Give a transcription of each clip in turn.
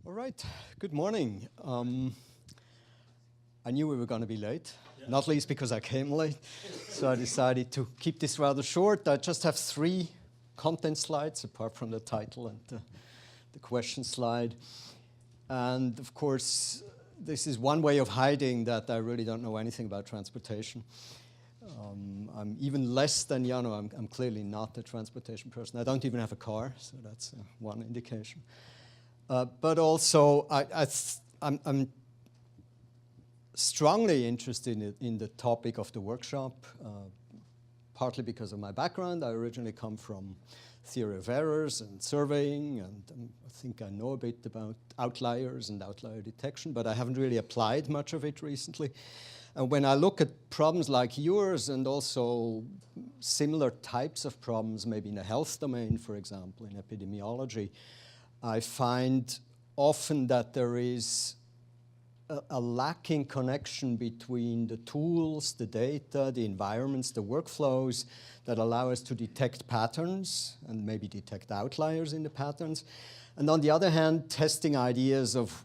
All right, good morning. I knew we were going to be late, not least because I came late, so I decided to keep this rather short. I just have 3 content slides, apart from the title and the question slide. And of course, this is one way of hiding that I really don't know anything about transportation. I'm even less than Jano. I'm clearly not a transportation person. I don't even have a car, so that's one indication. But also, I'm strongly interested in the topic of the workshop, partly because of my background. I originally come from theory of errors and surveying, and I think I know a bit about outliers and outlier detection, but I haven't really applied much of it recently. And when I look at problems like yours and also similar types of problems, maybe in the health domain, for example, in epidemiology, I find often that there is a lacking connection between the tools, the data, the environments, the workflows that allow us to detect patterns and maybe detect outliers in the patterns. And on the other hand, testing ideas of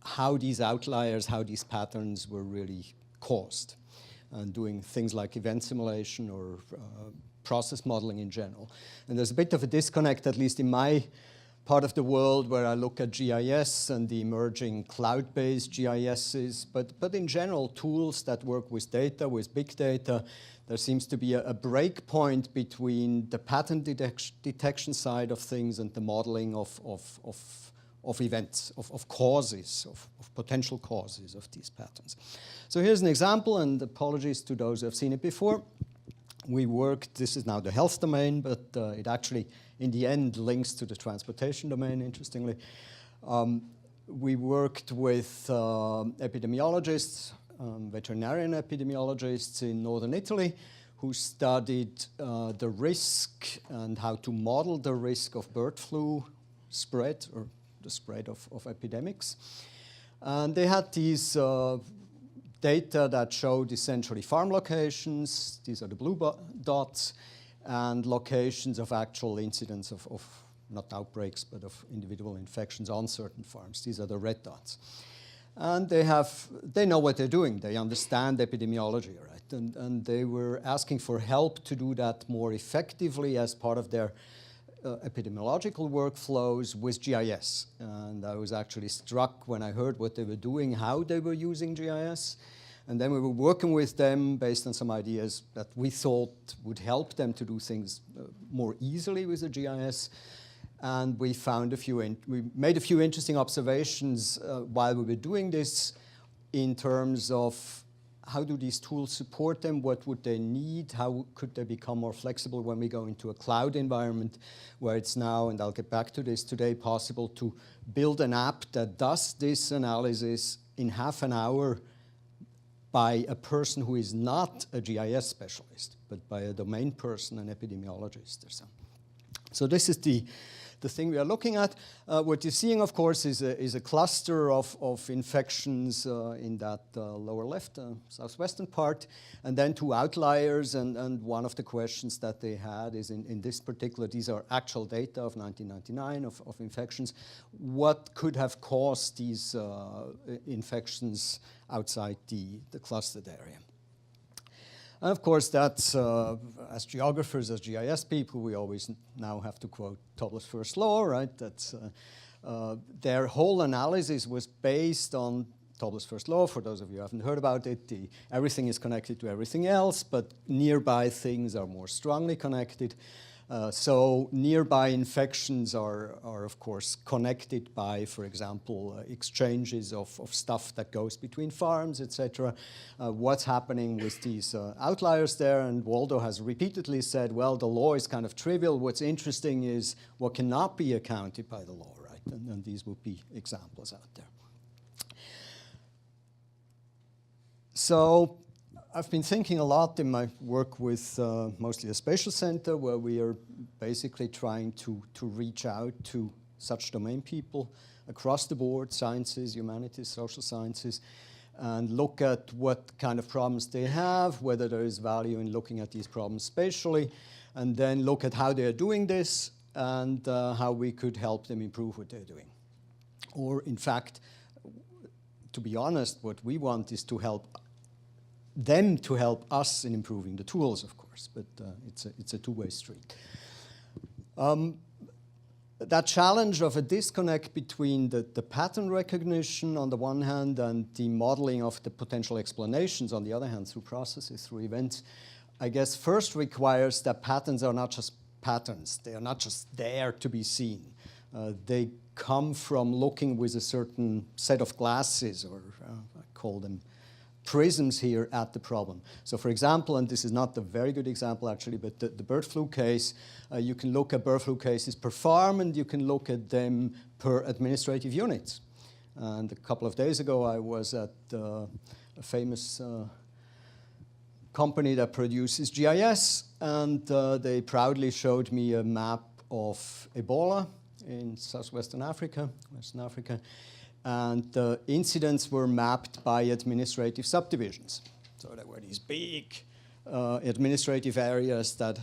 how these outliers, how these patterns were really caused, and doing things like event simulation or process modeling in general. And there's a bit of a disconnect, at least in my part of the world, where I look at GIS and the emerging cloud-based GISs, but in general, tools that work with data, with big data. There seems to be a break point between the pattern detection side of things and the modeling of events, of causes, of potential causes of these patterns. So here's an example, and apologies to those who have seen it before. We worked, this is now the health domain, but it actually, in the end, links to the transportation domain, interestingly. We worked with epidemiologists, veterinarian epidemiologists in northern Italy, who studied the risk and how to model the risk of bird flu spread, or the spread of epidemics. And they had these data that showed essentially farm locations, these are the blue dots, and locations of actual incidents of not outbreaks, but of individual infections on certain farms. These are the red dots. And they know what they're doing. They understand epidemiology, right? And they were asking for help to do that more effectively as part of their epidemiological workflows with GIS. And I was actually struck when I heard what they were doing, how they were using GIS. And then we were working with them based on some ideas that we thought would help them to do things more easily with the GIS. And we made a few interesting observations while we were doing this in terms of how do these tools support them, what would they need, how could they become more flexible when we go into a cloud environment where it's now, and I'll get back to this today, possible to build an app that does this analysis in half an hour by a person who is not a GIS specialist, but by a domain person, an epidemiologist or something. So this is the thing we are looking at. What you're seeing, of course, is a cluster of infections in that lower left, southwestern part, and then 2 outliers. And one of the questions that they had is in this particular, these are actual data of 1999 of infections. What could have caused these infections outside the clustered area? And of course, that's, as geographers, as GIS people, we always now have to quote Tobler's first law, right? That's, their whole analysis was based on Tobler's first law. For those of you who haven't heard about it, everything is connected to everything else, but nearby things are more strongly connected. So nearby infections are of course connected by, for example, exchanges of stuff that goes between farms, etc. What's happening with these outliers there? And Waldo has repeatedly said, well, the law is kind of trivial. What's interesting is what cannot be accounted by the law, right? And these would be examples out there. So I've been thinking a lot in my work with mostly the Spatial Center, where we are basically trying to reach out to such domain people across the board, sciences, humanities, social sciences, and look at what kind of problems they have, whether there is value in looking at these problems spatially, and then look at how they're doing this and how we could help them improve what they're doing. Or in fact, to be honest, what we want is to help them to help us in improving the tools, of course, but it's a two-way street. That challenge of a disconnect between the pattern recognition on the one hand and the modeling of the potential explanations on the other hand through processes, through events, I guess first requires that patterns are not just patterns. They are not just there to be seen. They come from looking with a certain set of glasses, or I call them prisms here, at the problem. So for example, and this is not a very good example actually, but the bird flu case, you can look at bird flu cases per farm and you can look at them per administrative units. And a couple of days ago I was at a famous company that produces GIS, and they proudly showed me a map of Ebola in southwestern Africa, Western Africa, and the incidents were mapped by administrative subdivisions. So there were these big administrative areas that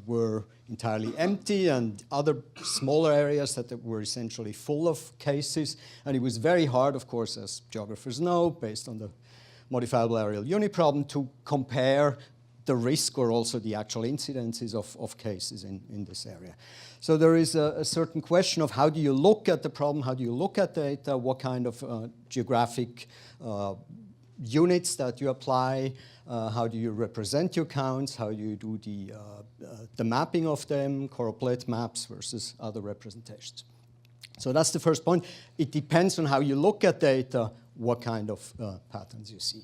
were entirely empty and other smaller areas that were essentially full of cases. And it was very hard, of course, as geographers know, based on the modifiable areal unit problem, to compare the risk or also the actual incidences of cases in this area. So there is a certain question of how do you look at the problem, how do you look at data, what kind of geographic units that you apply, how do you represent your counts, how do you do the mapping of them, choropleth maps versus other representations. So that's the first point. It depends on how you look at data, what kind of patterns you see.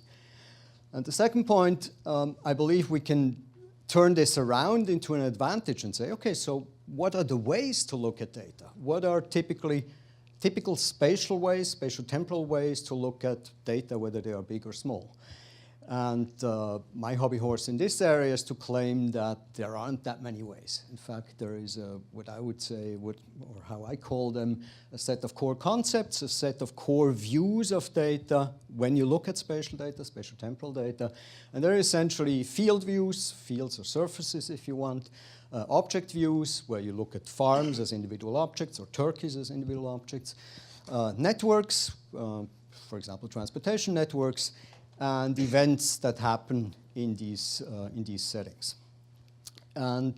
And the second point, I believe we can turn this around into an advantage and say, okay, so what are the ways to look at data? What are typical spatial ways, spatial temporal ways to look at data, whether they are big or small? And my hobby horse in this area is to claim that there aren't that many ways. In fact, there is what I would say, or how I call them, a set of core concepts, a set of core views of data when you look at spatial data, spatial temporal data. And they're essentially field views, fields or surfaces if you want, object views, where you look at farms as individual objects or turkeys as individual objects, networks, for example, transportation networks, and events that happen in these settings. And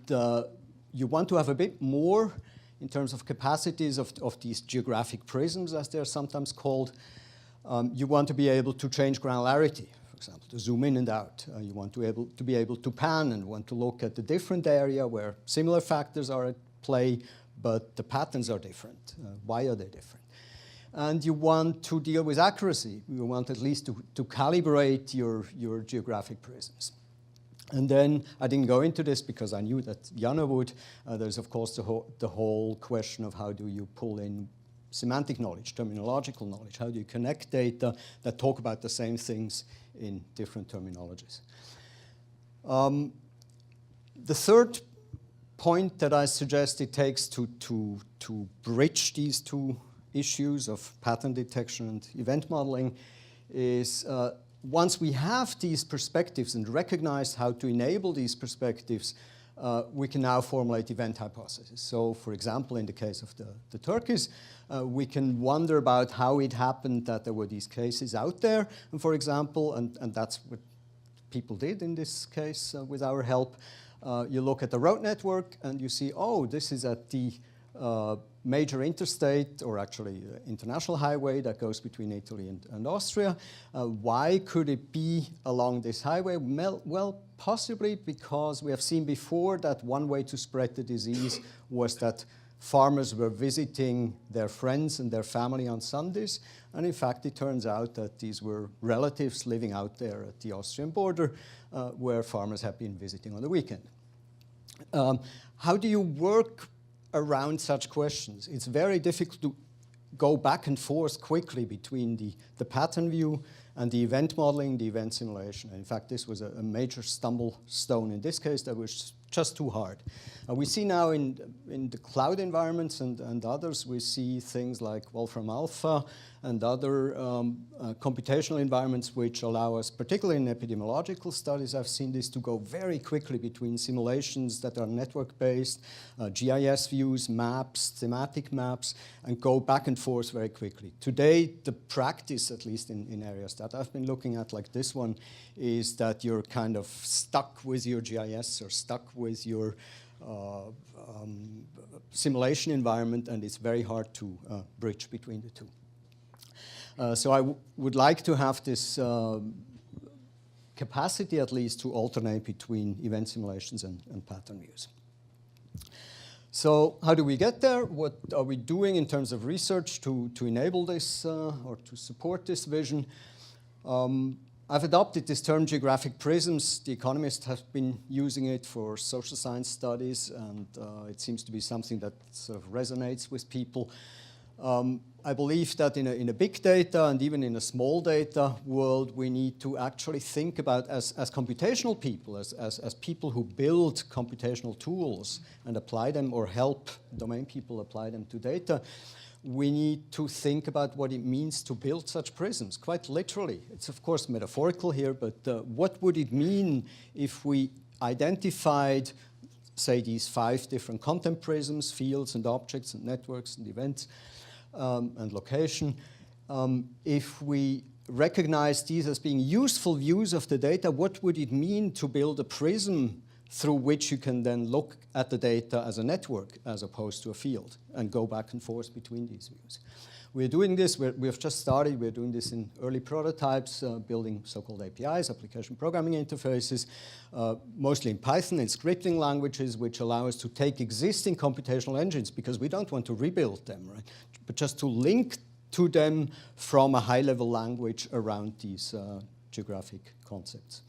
you want to have a bit more in terms of capacities of these geographic prisms, as they're sometimes called. You want to be able to change granularity, for example, to zoom in and out. You want to be able to pan and want to look at the different area where similar factors are at play, but the patterns are different. Why are they different? And you want to deal with accuracy. You want at least to calibrate your geographic prisms. And then I didn't go into this because I knew that Jana would. There's, of course, the whole question of how do you pull in semantic knowledge, terminological knowledge. How do you connect data that talk about the same things in different terminologies? The third point that I suggest it takes to bridge these two issues of pattern detection and event modeling is once we have these perspectives and recognize how to enable these perspectives, we can now formulate event hypotheses. So, for example, in the case of the turkeys, we can wonder about how it happened that there were these cases out there. And for example, and that's what people did in this case with our help, you look at the road network and you see, oh, this is at the major interstate, or actually international highway that goes between Italy and Austria. Why could it be along this highway? Well, possibly because we have seen before that one way to spread the disease was that farmers were visiting their friends and their family on Sundays. And in fact, it turns out that these were relatives living out there at the Austrian border where farmers have been visiting on the weekend. How do you work around such questions? It's very difficult to go back and forth quickly between the pattern view and the event modeling, the event simulation. In fact, this was a major stumble stone in this case that was just too hard. We see now in the cloud environments and others, we see things like Wolfram Alpha and other computational environments which allow us, particularly in epidemiological studies, I've seen this to go very quickly between simulations that are network-based, GIS views, maps, thematic maps, and go back and forth very quickly. Today, the practice, at least in areas that I've been looking at, like this one, is that you're kind of stuck with your GIS or stuck with your simulation environment, and it's very hard to bridge between the two. So I would like to have this capacity, at least, to alternate between event simulations and pattern views. So how do we get there? What are we doing in terms of research to enable this or to support this vision? I've adopted this term geographic prisms. The economists have been using it for social science studies, and it seems to be something that sort of resonates with people. I believe that in a big data and even in a small data world, we need to actually think about, as computational people, as people who build computational tools and apply them or help domain people apply them to data, we need to think about what it means to build such prisms, quite literally. It's of course metaphorical here, but what would it mean if we identified, say, these 5 different content prisms, fields and objects and networks and events, and location. If we recognize these as being useful views of the data, what would it mean to build a prism through which you can then look at the data as a network as opposed to a field and go back and forth between these views? We're doing this, we have just started, we're doing this in early prototypes, building so-called APIs, application programming interfaces, mostly in Python and scripting languages, which allow us to take existing computational engines, because we don't want to rebuild them, right? But just to link to them from a high-level language around these geographic concepts.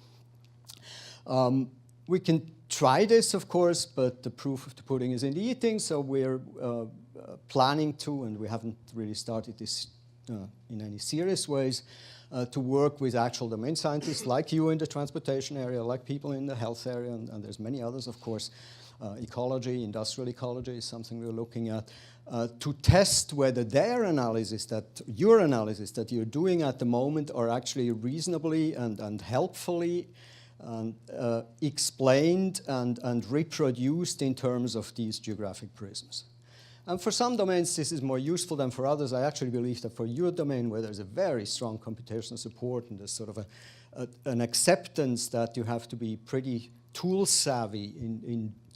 We can try this, of course, but the proof of the pudding is in the eating, so we're planning to, and we haven't really started this in any serious ways, to work with actual domain scientists like you in the transportation area, like people in the health area, and there's many others, of course. Ecology, industrial ecology is something we're looking at, to test whether your analysis that you're doing at the moment are actually reasonably and helpfully explained and reproduced in terms of these geographic prisms. And for some domains, this is more useful than for others. I actually believe that for your domain, where there's a very strong computational support and there's sort of an acceptance that you have to be pretty tool savvy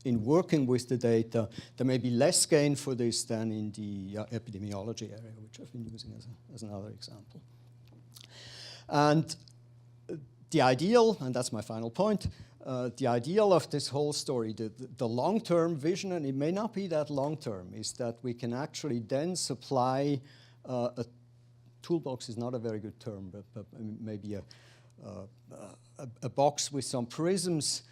in working with the data, there may be less gain for this than in the epidemiology area, which I've been using as another example. And the ideal, and that's my final point, the ideal of this whole story, the long-term vision, and it may not be that long-term, is that we can actually then supply a toolbox is not a very good term, but maybe a box with some prisms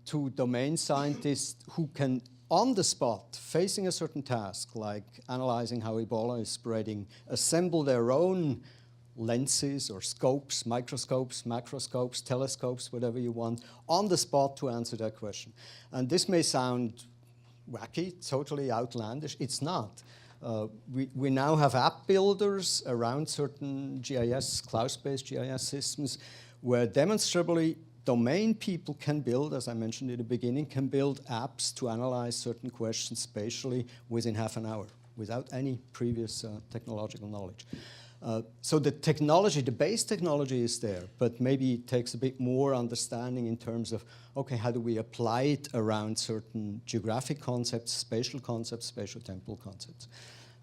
to domain scientists who can, on the spot, facing a certain task, like analyzing how Ebola is spreading, assemble their own lenses or scopes, microscopes, macroscopes, telescopes, whatever you want, on the spot to answer that question. And this may sound wacky, totally outlandish. It's not. We now have app builders around certain GIS, cloud-based GIS systems, where demonstrably domain people can build, as I mentioned in the beginning, can build apps to analyze certain questions spatially within half an hour without any previous technological knowledge. So the technology, the base technology is there, but maybe it takes a bit more understanding in terms of, okay, how do we apply it around certain geographic concepts, spatial temporal concepts.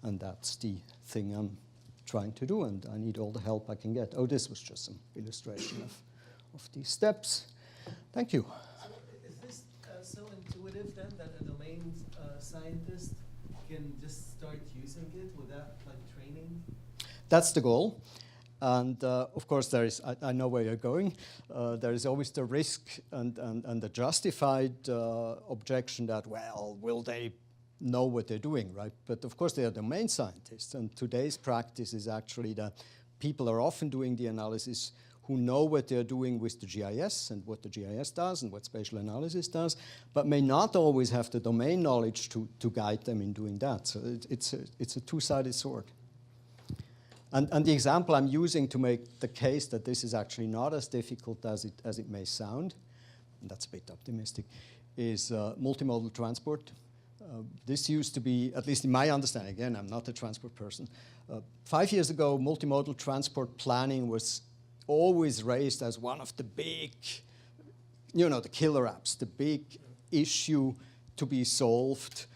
And that's the thing I'm trying to do, and I need all the help I can get. Oh, this was just some illustration of these steps. Thank you. So is this so intuitive then that a domain scientist can just start using it without like training? That's the goal. And of course, there is, I know where you're going. There is always the risk and the justified objection that, well, will they know what they're doing, right? But of course, they are domain scientists. And today's practice is actually that people are often doing the analysis who know what they're doing with the GIS and what the GIS does and what spatial analysis does, but may not always have the domain knowledge to guide them in doing that. So it's a two-sided sword. And the example I'm using to make the case that this is actually not as difficult as it may sound, and that's a bit optimistic, is multimodal transport. This used to be, at least in my understanding, again, I'm not a transport person, 5 years ago, multimodal transport planning was always raised as one of the big, the killer apps, the big issue to be solved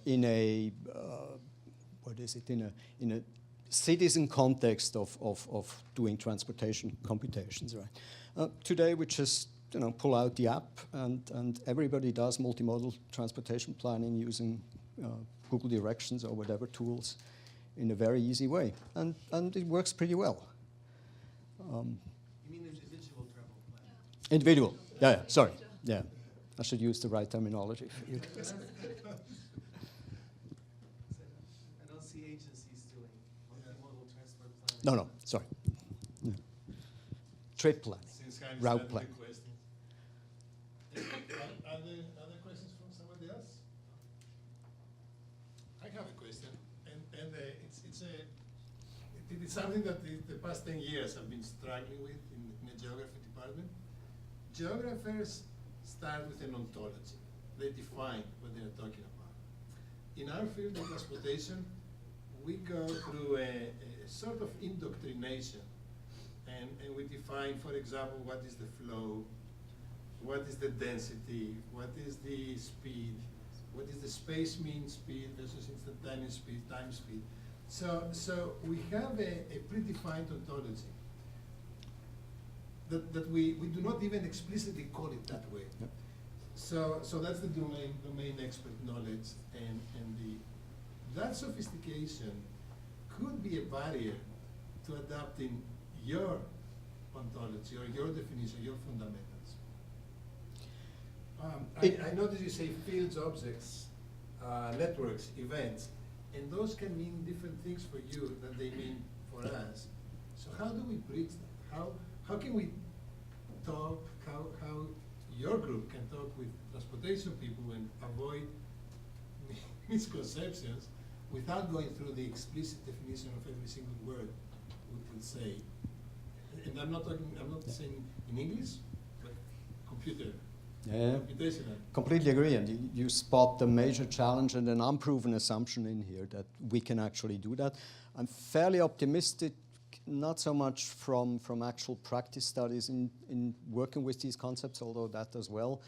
in a, in a citizen context of doing transportation computations, right? Today, we just pull out the app, and everybody does multimodal transportation planning using Google Directions or whatever tools in a very easy way, and it works pretty well. You mean individual travel planning? Individual, yeah, sorry, yeah. I should use the right terminology for you guys. I don't see agencies doing multimodal transport planning. No, sorry. Yeah. Trip planning, route planning. Are there other questions from somebody else? I have a question, and it's something that the past 10 years I've been struggling with in the geography department. Geographers start with an ontology. They define what they're talking about. In our field of transportation, we go through a sort of indoctrination, and we define, for example, what is the flow, what is the density, what is the speed, what is the space mean speed versus instantaneous speed, time speed. So we have a predefined ontology that we do not even explicitly call it that way. Yep. So that's the domain expert knowledge, and that sophistication could be a barrier to adapting your ontology or your definition, your fundamentals. I notice you say fields, objects, networks, events, and those can mean different things for you than they mean for us. So how do we bridge that? How can we talk, how your group can talk with transportation people and avoid misconceptions without going through the explicit definition of every single word we would say? And I'm not saying in English, but computer. Yeah, completely agree. And you spot the major challenge and an unproven assumption in here that we can actually do that. I'm fairly optimistic, not so much from actual practice studies in working with these concepts, although that as well,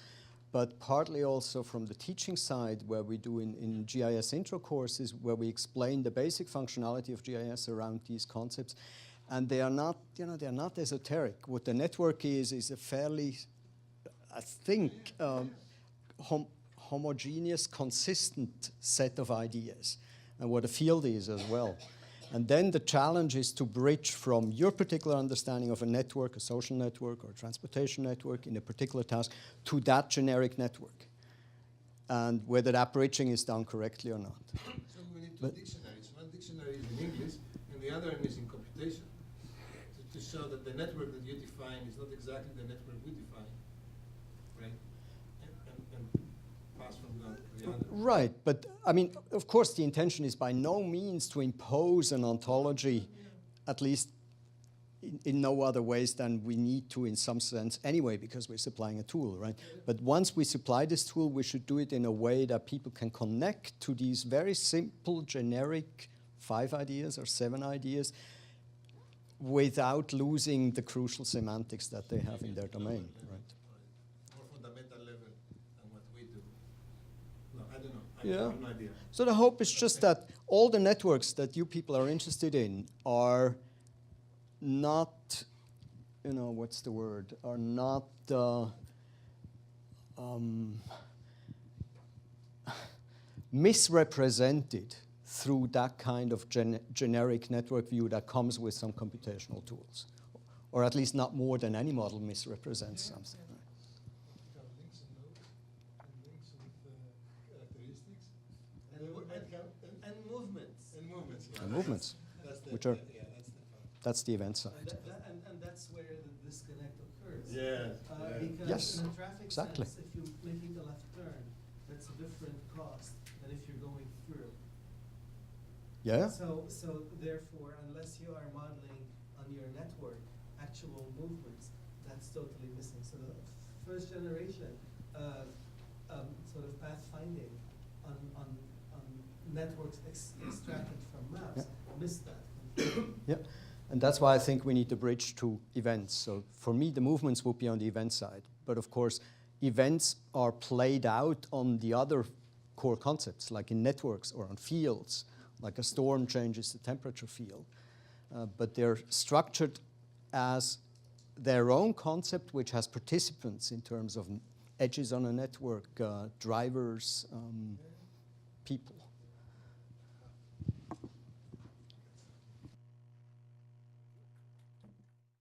but partly also from the teaching side, where we do in GIS intro courses, where we explain the basic functionality of GIS around these concepts. And they are not, they're not esoteric. What the network is a fairly, I think, homogeneous, consistent set of ideas, and what a field is as well. And then the challenge is to bridge from your particular understanding of a network, a social network, or a transportation network in a particular task, to that generic network, and whether that bridging is done correctly or not. So we need two dictionaries. One dictionary is in English, and the other one is in computation, to show that the network that you define is not exactly the network we define. Right? And pass from one to the other. Right, but I mean, of course, the intention is by no means to impose an ontology, at least in no other ways than we need to in some sense anyway, because we're supplying a tool, right? But once we supply this tool, we should do it in a way that people can connect to these very simple, generic 5 ideas or 7 ideas without losing the crucial semantics that they have in their domain, right? More fundamental level than what we do. No, I don't know. Yeah. I have no idea. So the hope is just that all the networks that you people are interested in are not, what's the word, are not misrepresented through that kind of generic network view that comes with some computational tools, or at least not more than any model misrepresents something. Right? We have links and notes, and links with characteristics, And movements. and movements. Yeah. And movements, That's the, which are- that's the part. That's the event side. And that's where disconnect occurs. Yeah, yeah. Because Yes, in a traffic exactly. sense, if you're making a left turn, that's a different cost than if you're going through. Yeah. So therefore, unless you are modeling on your network actual movements, that's totally missing. So the first generation sort of pathfinding on networks extracted from maps missed that. Yeah, and that's why I think we need to bridge to events. So for me, the movements would be on the event side. But of course, events are played out on the other core concepts, like in networks or on fields, like a storm changes the temperature field. But they're structured as their own concept, which has participants in terms of edges on a network, drivers, people.